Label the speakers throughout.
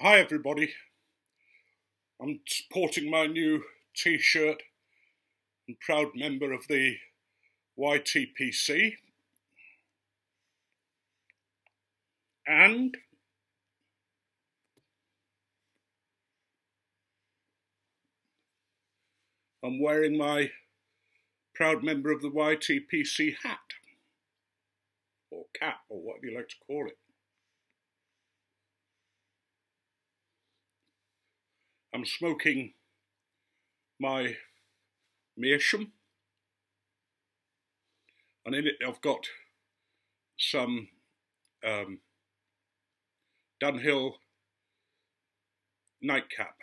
Speaker 1: Hi everybody, I'm sporting my new t-shirt and proud member of the YTPC, and I'm wearing my proud member of the YTPC hat, or cap, or what do you like to call it. I'm smoking my meerschaum, and in it I've got some Dunhill nightcap.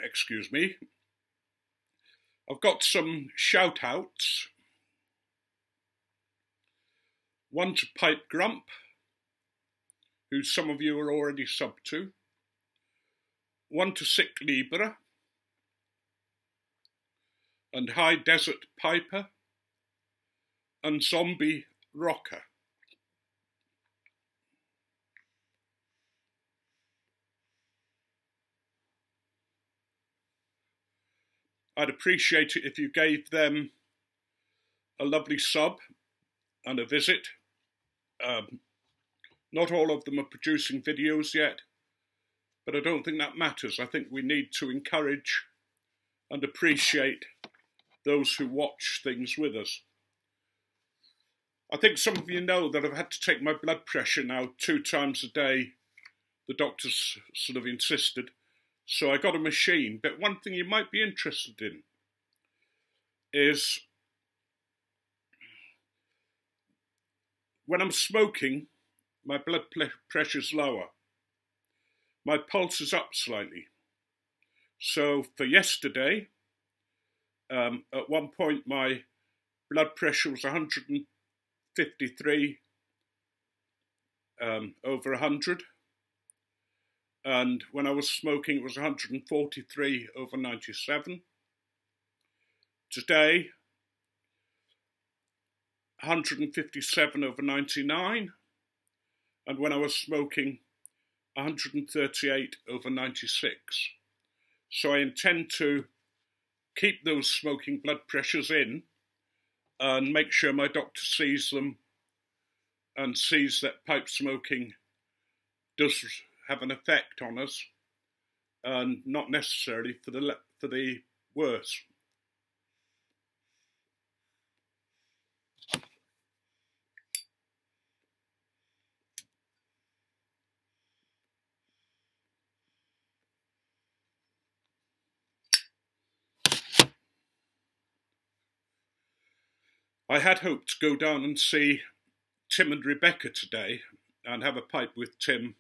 Speaker 1: Excuse me. I've got some shout-outs. One to Pipe Grump, who some of you are already sub to. One to Sicklibra and High Desert Piper and Zombie Rocker. I'd appreciate it if you gave them a lovely sub and a visit. Not all of them are producing videos yet, but I don't think that matters. I think we need to encourage and appreciate those who watch things with us. I think some of you know that I've had to take my blood pressure now 2 times a day. The doctors sort of insisted. So I got a machine, but one thing you might be interested in is when I'm smoking, my blood pressure's lower. My pulse is up slightly. So for yesterday, at one point my blood pressure was 153 over 100. And when I was smoking, it was 143 over 97. Today, 157 over 99. And when I was smoking, 138 over 96. So I intend to keep those smoking blood pressures in and make sure my doctor sees them and sees that pipe smoking does have an effect on us, and not necessarily for the worse. I had hoped to go down and see Tim and Rebecca today and have a pipe with Tim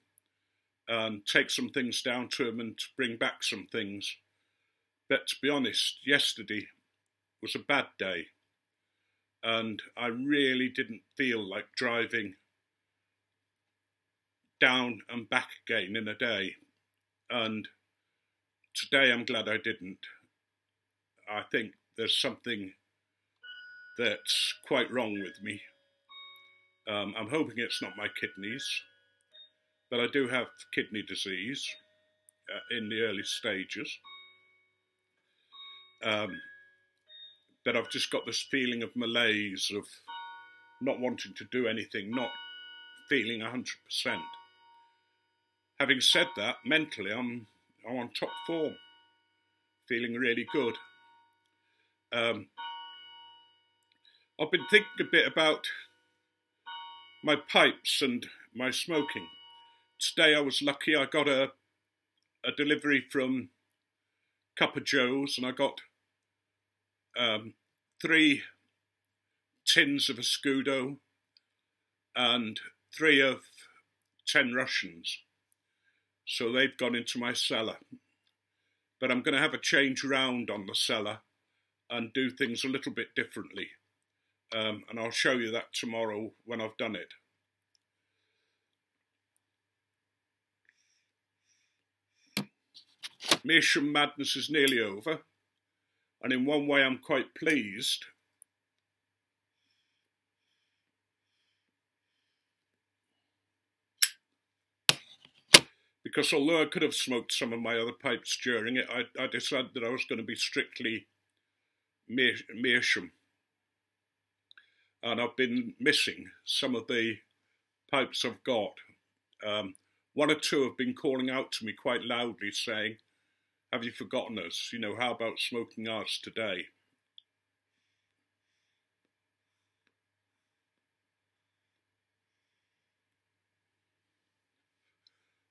Speaker 1: and take some things down to him and bring back some things. But to be honest, yesterday was a bad day and I really didn't feel like driving down and back again in a day. And today I'm glad I didn't. I think there's something that's quite wrong with me. I'm hoping it's not my kidneys, but I do have kidney disease in the early stages. But I've just got this feeling of malaise, of not wanting to do anything, not feeling 100%. Having said that, mentally I'm on top form, feeling really good. I've been thinking a bit about my pipes and my smoking. Today I was lucky, I got a delivery from Cuppa Joe's and I got 3 tins of Escudo and 3 of 10 Russians. So they've gone into my cellar. But I'm going to have a change round on the cellar and do things a little bit differently. And I'll show you that tomorrow when I've done it. Meerschaum madness is nearly over. And in one way I'm quite pleased, because although I could have smoked some of my other pipes during it, I decided that I was going to be strictly meerschaum. And I've been missing some of the pipes I've got. One or two have been calling out to me quite loudly saying, have you forgotten us? You know, how about smoking ours today?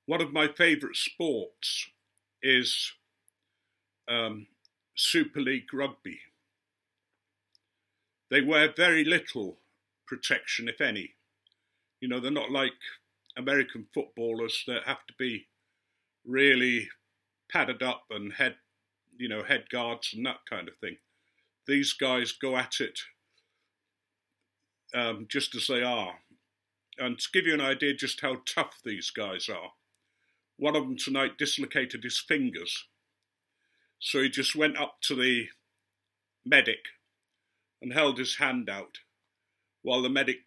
Speaker 1: One of my favourite sports is Super League rugby. They wear very little protection, if any. You know, they're not like American footballers that have to be really padded up and head guards and that kind of thing. These guys go at it just as they are. And to give you an idea just how tough these guys are, one of them tonight dislocated his fingers. So he just went up to the medic and held his hand out while the medic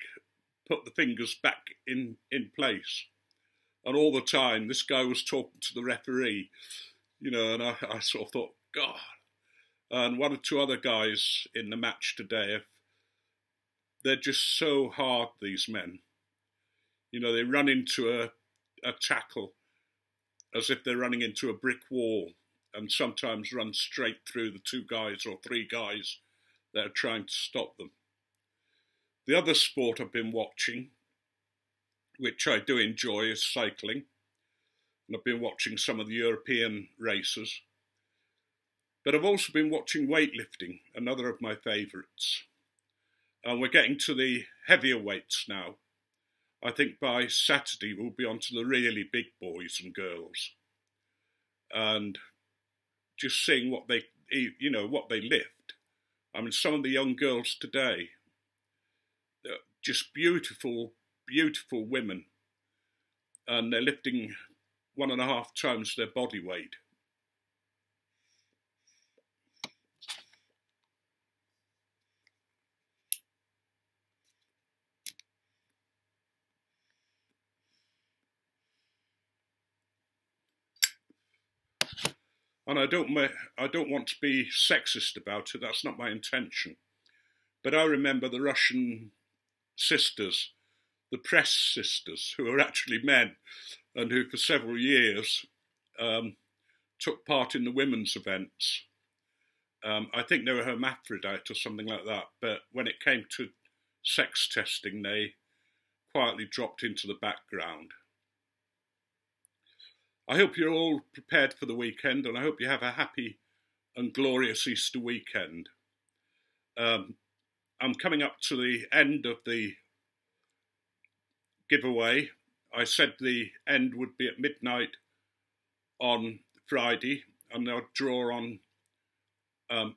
Speaker 1: put the fingers back in place. And all the time, this guy was talking to the referee, you know, and I sort of thought, God. And one or two other guys in the match today, they're just so hard, these men. You know, they run into a tackle as if they're running into a brick wall, and sometimes run straight through the two guys or three guys that are trying to stop them. The other sport I've been watching, which I do enjoy, is cycling. And I've been watching some of the European races. But I've also been watching weightlifting, another of my favourites. And we're getting to the heavier weights now. I think by Saturday we'll be on to the really big boys and girls. And just seeing what they lift. I mean, some of the young girls today, they're just beautiful, beautiful women. And they're lifting 1.5 times their body weight. And I don't want to be sexist about it, that's not my intention. But I remember the Russian sisters, the press sisters, who are actually men, and who for several years took part in the women's events. I think they were hermaphrodite or something like that, but when it came to sex testing, they quietly dropped into the background. I hope you're all prepared for the weekend, and I hope you have a happy and glorious Easter weekend. I'm coming up to the end of the giveaway. I said the end would be at midnight on Friday, and they'll draw on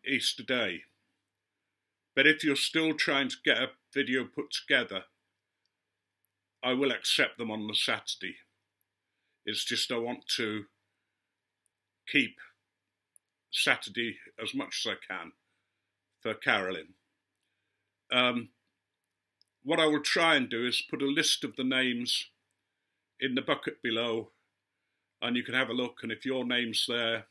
Speaker 1: Easter Day. But if you're still trying to get a video put together, I will accept them on the Saturday. It's just I want to keep Saturday as much as I can for Carolyn. What I will try and do is put a list of the names in the bucket below, and you can have a look, and if your name's there,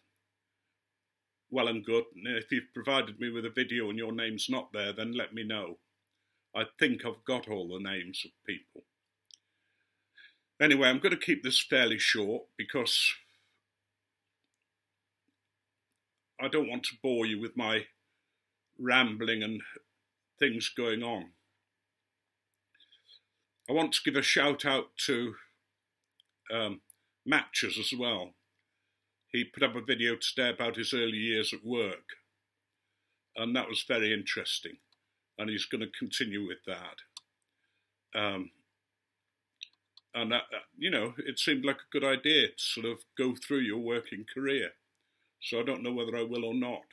Speaker 1: well and good. And if you've provided me with a video and your name's not there, then let me know. I think I've got all the names of people. Anyway, I'm going to keep this fairly short because I don't want to bore you with my rambling and things going on. I want to give a shout out to Matches as well. He put up a video today about his early years at work, and that was very interesting, and he's going to continue with that. And that, you know, it seemed like a good idea to sort of go through your working career. So I don't know whether I will or not.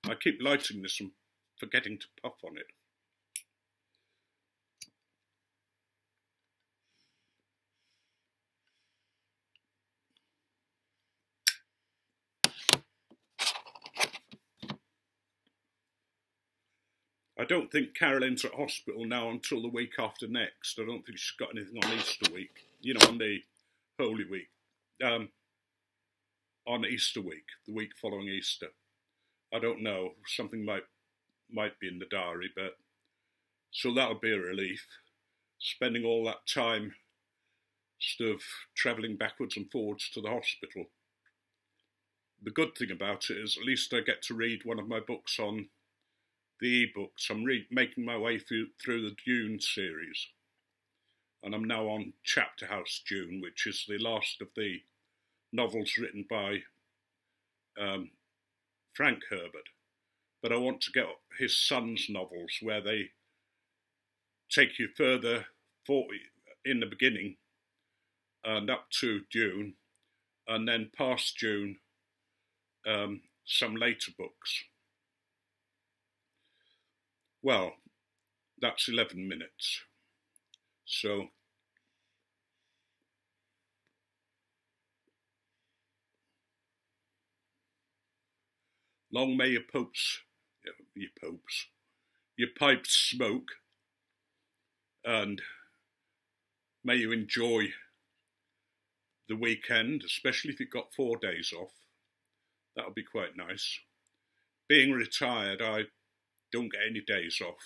Speaker 1: I keep lighting this and forgetting to puff on it. I don't think Carolyn's at hospital now until the week after next. I don't think she's got anything on Easter week, you know, on the Holy Week. On Easter week, the week following Easter. I don't know, something might be in the diary, but so that'll be a relief. Spending all that time sort of travelling backwards and forwards to the hospital. The good thing about it is at least I get to read one of my books on the e-books. I'm making my way through the Dune series, and I'm now on Chapter House Dune, which is the last of the novels written by Frank Herbert. But I want to get his son's novels where they take you further in the beginning and up to Dune, and then past Dune, some later books. Well, that's 11 minutes. So, long may your pipes smoke, and may you enjoy the weekend, especially if you've got 4 days off. That'll be quite nice. Being retired, I don't get any days off.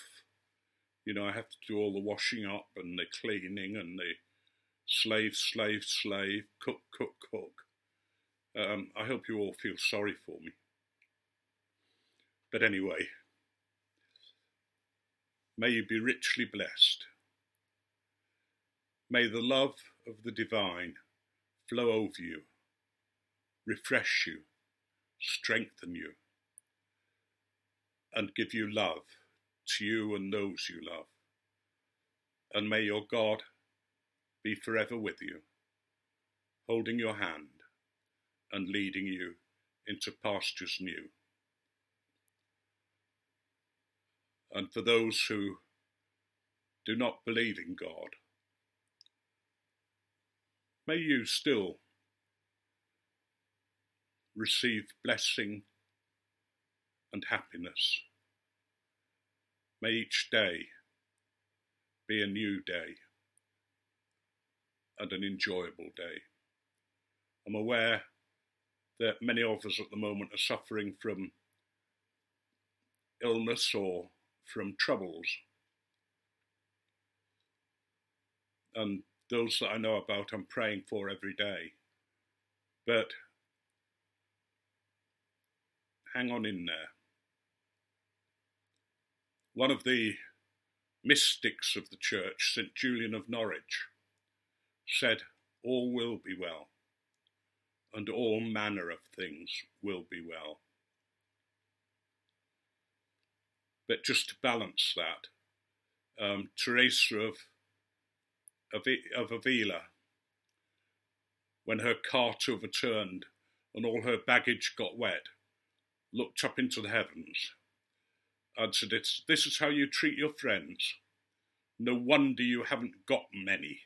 Speaker 1: You know, I have to do all the washing up and the cleaning and the slave, cook. I hope you all feel sorry for me. But anyway, may you be richly blessed. May the love of the divine flow over you, refresh you, strengthen you, and give you love to you and those you love. And may your God be forever with you, holding your hand and leading you into pastures new. And for those who do not believe in God, may you still receive blessing and happiness. May each day be a new day and an enjoyable day. I'm aware that many of us at the moment are suffering from illness or from troubles. And those that I know about, I'm praying for every day. But hang on in there. One of the mystics of the church, St. Julian of Norwich, said, all will be well, and all manner of things will be well. But just to balance that, Teresa of Avila, when her cart overturned and all her baggage got wet, looked up into the heavens and said, this is how you treat your friends. No wonder you haven't got many.